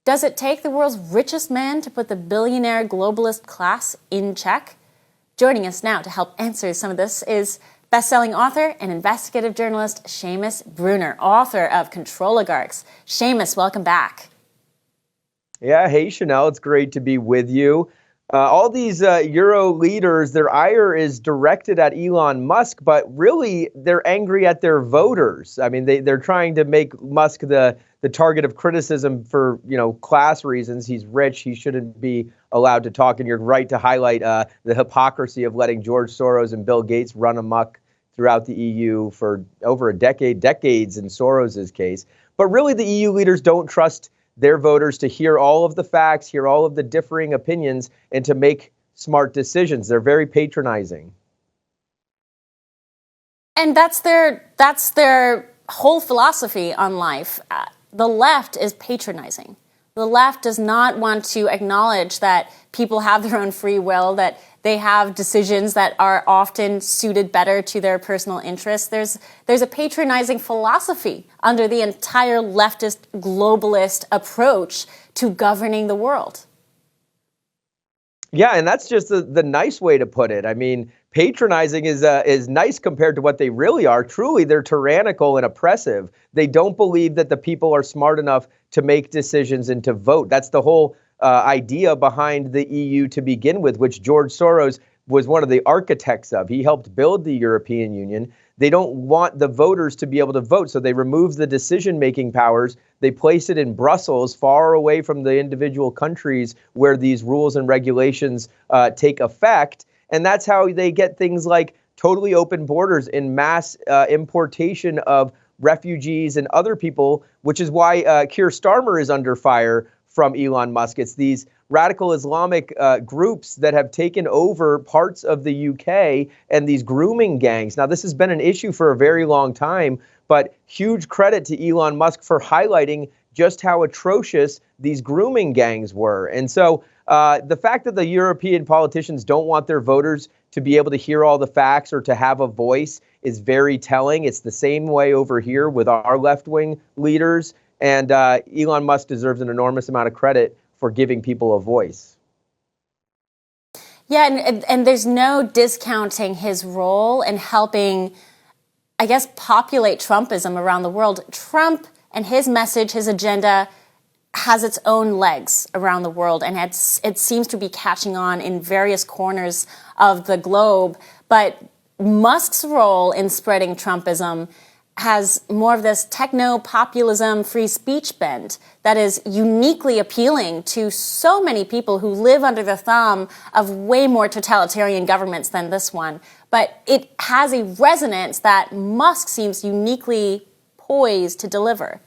Does it take the world's richest man to put the billionaire globalist class in check? Joining us now to help answer some of this is best-selling author and investigative journalist Seamus Bruner, author of Controligarchs. Seamus, welcome back. Yeah, hey Chanel, it's great to be with you. All these Euro leaders, their ire is directed at Elon Musk, but really they're angry at their voters. I mean, they're trying to make Musk the target of criticism for, class reasons. He's rich. He shouldn't be allowed to talk. And you're right to highlight the hypocrisy of letting George Soros and Bill Gates run amok throughout the EU for over decades in Soros's case. But really, the EU leaders don't trust their voters to hear all of the facts, hear all of the differing opinions, and to make smart decisions. They're very patronizing. And that's their whole philosophy on life. The left is patronizing. The left does not want to acknowledge that people have their own free will, that they have decisions that are often suited better to their personal interests. There's a patronizing philosophy under the entire leftist globalist approach to governing the world. Yeah, and that's just the nice way to put it. I mean, patronizing is nice compared to what they really are. Truly, they're tyrannical and oppressive. They don't believe that the people are smart enough to make decisions and to vote. That's the whole idea behind the EU to begin with, which George Soros was one of the architects of. He helped build the European Union. They don't want the voters to be able to vote, so they remove the decision-making powers. They place it in Brussels, far away from the individual countries where these rules and regulations take effect. And that's how they get things like totally open borders and mass importation of refugees and other people, which is why Keir Starmer is under fire from Elon Musk. It's these radical Islamic groups that have taken over parts of the UK and these grooming gangs. Now, this has been an issue for a very long time, but huge credit to Elon Musk for highlighting just how atrocious these grooming gangs were. And so the fact that the European politicians don't want their voters to be able to hear all the facts or to have a voice is very telling. It's the same way over here with our left-wing leaders. And Elon Musk deserves an enormous amount of credit for giving people a voice. Yeah, and there's no discounting his role in helping, I guess, populate Trumpism around the world. Trump and his message, his agenda, has its own legs around the world, and it seems to be catching on in various corners of the globe. But Musk's role in spreading Trumpism has more of this techno-populism, free speech bent that is uniquely appealing to so many people who live under the thumb of way more totalitarian governments than this one. But it has a resonance that Musk seems uniquely poised to deliver.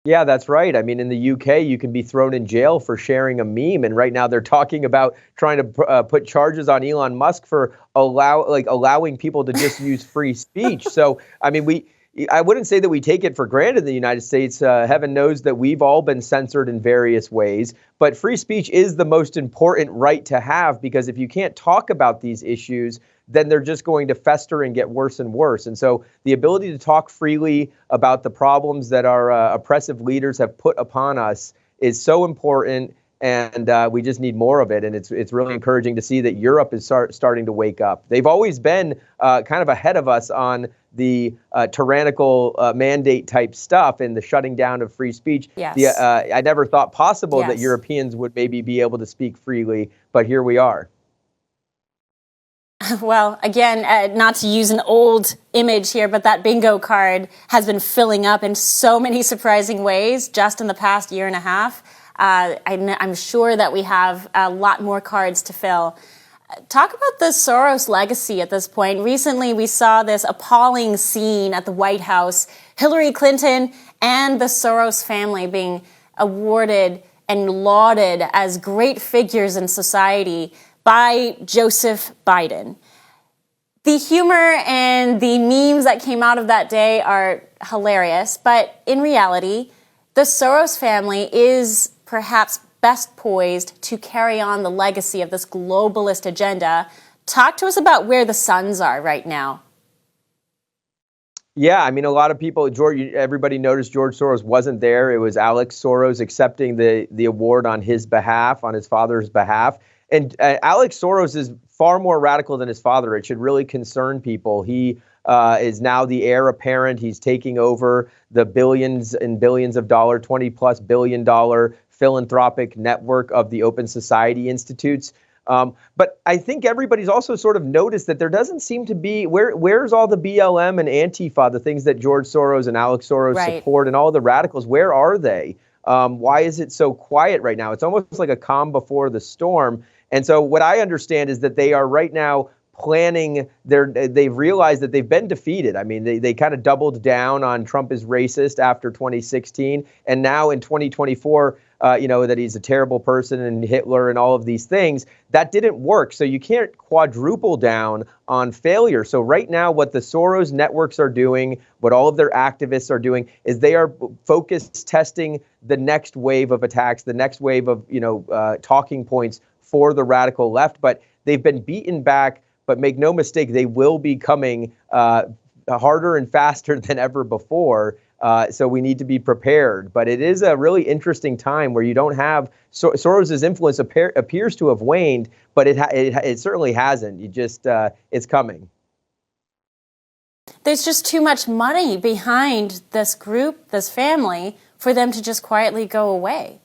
Yeah, that's right. I mean, in the UK, you can be thrown in jail for sharing a meme. And right now they're talking about trying to put charges on Elon Musk for allowing people to just use free speech. So, I mean, I wouldn't say that we take it for granted in the United States. Heaven knows that we've all been censored in various ways. But free speech is the most important right to have, because if you can't talk about these issues, then they're just going to fester and get worse and worse. And so the ability to talk freely about the problems that our oppressive leaders have put upon us is so important, and we just need more of it. And it's really encouraging to see that Europe is starting to wake up. They've always been kind of ahead of us on the tyrannical mandate type stuff and the shutting down of free speech. Yes. I never thought possible Yes. that Europeans would maybe be able to speak freely, but here we are. Well, again, not to use an old image here, but that bingo card has been filling up in so many surprising ways just in the past year and a half. I'm sure that we have a lot more cards to fill. Talk about the Soros legacy at this point. Recently, we saw this appalling scene at the White House, Hillary Clinton and the Soros family being awarded and lauded as great figures in society by Joseph Biden. The humor and the memes that came out of that day are hilarious, but in reality, the Soros family is perhaps best poised to carry on the legacy of this globalist agenda. Talk to us about where the sons are right now. Yeah, I mean, a lot of people, everybody noticed George Soros wasn't there. It was Alex Soros accepting the award on his behalf, on his father's behalf. And Alex Soros is far more radical than his father. It should really concern people. He is now the heir apparent. He's taking over the billions and billions of dollars, $20+ billion philanthropic network of the Open Society Institutes. But I think everybody's also sort of noticed that there doesn't seem to be, where's all the BLM and Antifa, the things that George Soros and Alex Soros support, and all the radicals, where are they? Why is it so quiet right now? It's almost like a calm before the storm. And so what I understand is that they are right now planning, they've realized that they've been defeated. I mean, they kind of doubled down on Trump is racist after 2016. And now in 2024, that he's a terrible person and Hitler and all of these things. That didn't work. So you can't quadruple down on failure. So right now, what the Soros networks are doing, what all of their activists are doing, is they are focused testing the next wave of attacks, the next wave of, talking points for the radical left. But they've been beaten back. But make no mistake, they will be coming harder and faster than ever before. So we need to be prepared. But it is a really interesting time where you don't have Soros's influence appears to have waned, but it certainly hasn't. It's coming. There's just too much money behind this group, this family, for them to just quietly go away.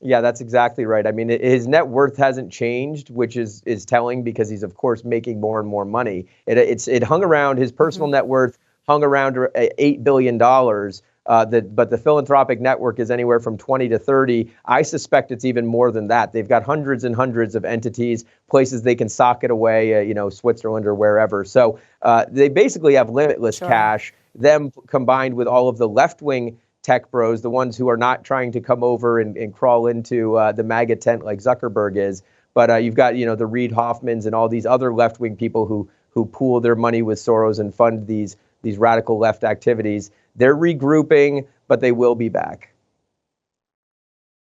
Yeah, that's exactly right. I mean, his net worth hasn't changed, which is telling, because he's, of course, making more and more money. It hung around, his personal net worth hung around $8 billion. But the philanthropic network is anywhere from 20 to 30. I suspect it's even more than that. They've got hundreds and hundreds of entities, places they can sock it away, Switzerland or wherever. So they basically have limitless cash. Them combined with all of the left-wing tech bros, the ones who are not trying to come over and crawl into the MAGA tent like Zuckerberg is. But you've got, the Reid Hoffmans and all these other left-wing people who pool their money with Soros and fund these radical left activities. They're regrouping, but they will be back.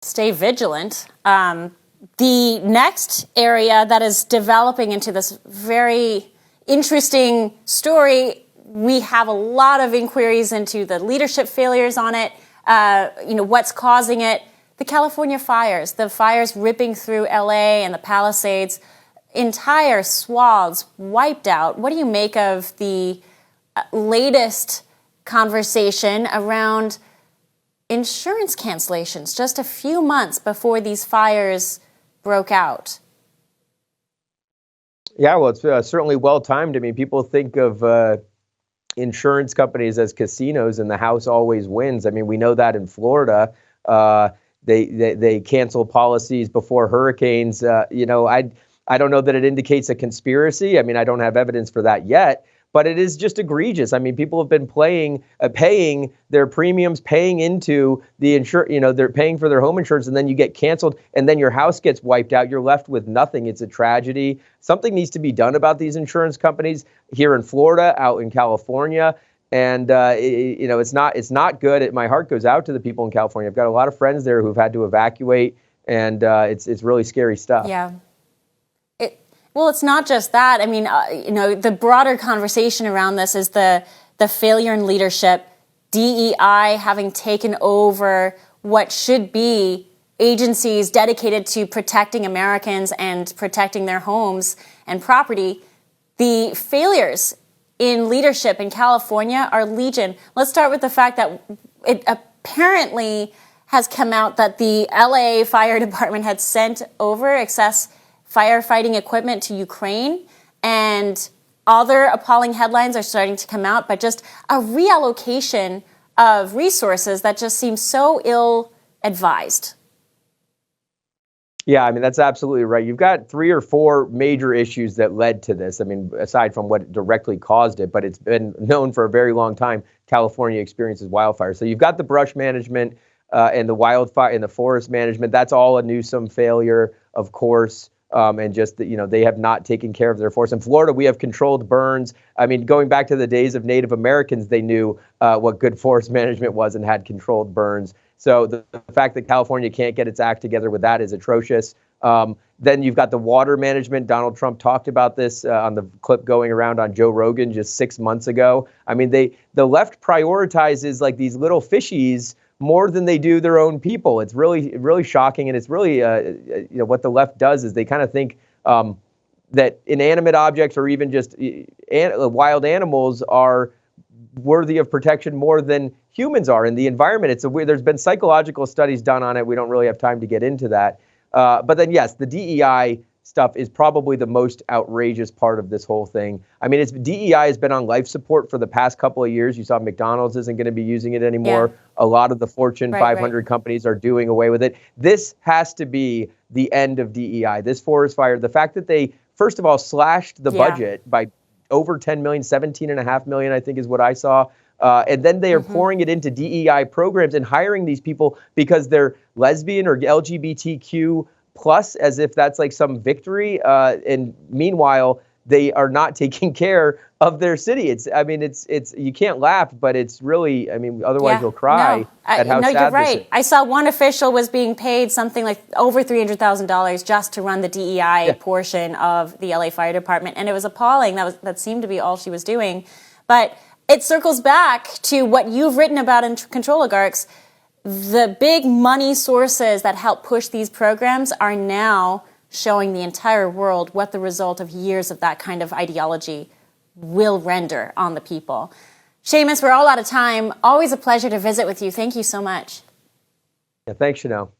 Stay vigilant. The next area that is developing into this very interesting story, we have a lot of inquiries into the leadership failures on it, what's causing it. The California fires, the fires ripping through LA and the Palisades, entire swaths wiped out. What do you make of the latest conversation around insurance cancellations just a few months before these fires broke out? Yeah, well, it's certainly well-timed. I mean, people think of insurance companies as casinos and the house always wins. I mean, we know that in Florida, they cancel policies before hurricanes. I don't know that it indicates a conspiracy. I mean, I don't have evidence for that yet, but it is just egregious. I mean, people have been paying their premiums, paying into the insurance, they're paying for their home insurance, and then you get canceled, and then your house gets wiped out. You're left with nothing. It's a tragedy. Something needs to be done about these insurance companies here in Florida, out in California. And, it's not good. My heart goes out to the people in California. I've got a lot of friends there who've had to evacuate, and it's really scary stuff. Yeah. Well, it's not just that. I mean, the broader conversation around this is the failure in leadership, DEI having taken over what should be agencies dedicated to protecting Americans and protecting their homes and property. The failures in leadership in California are legion. Let's start with the fact that it apparently has come out that the LA Fire Department had sent over excess firefighting equipment to Ukraine, and other appalling headlines are starting to come out, but just a reallocation of resources that just seems so ill-advised. Yeah, I mean, that's absolutely right. You've got 3 or 4 major issues that led to this. I mean, aside from what directly caused it, but it's been known for a very long time, California experiences wildfire. So you've got the brush management and the wildfire and the forest management. That's all a Newsom failure, of course. And just that, they have not taken care of their forest. In Florida, we have controlled burns. I mean, going back to the days of Native Americans, they knew what good forest management was and had controlled burns. So the fact that California can't get its act together with that is atrocious. Then you've got the water management. Donald Trump talked about this on the clip going around on Joe Rogan just 6 months ago. I mean, the left prioritizes like these little fishies more than they do their own people. It's really, really shocking. And it's really, what the left does is they kind of think that inanimate objects or even just wild animals are worthy of protection more than humans are in the environment. There's been psychological studies done on it. We don't really have time to get into that. But then, yes, the DEI stuff is probably the most outrageous part of this whole thing. I mean, DEI has been on life support for the past couple of years. You saw McDonald's isn't going to be using it anymore. Yeah. A lot of the Fortune 500 companies are doing away with it. This has to be the end of DEI. This forest fire, the fact that they, first of all, slashed the budget by over 10 million, 17.5 million, I think is what I saw. And then they are pouring it into DEI programs and hiring these people because they're lesbian or LGBTQ plus, as if that's like some victory. And meanwhile, they are not taking care of their city. It's you can't laugh, but it's really, I mean, otherwise you'll cry at how sad you're right. this is. I saw one official was being paid something like over $300,000 just to run the DEI portion of the LA Fire Department. And it was appalling. That seemed to be all she was doing. But it circles back to what you've written about in Controligarchs. The big money sources that help push these programs are now showing the entire world what the result of years of that kind of ideology will render on the people. Seamus, we're all out of time. Always a pleasure to visit with you. Thank you so much. Yeah, thanks, Chanel.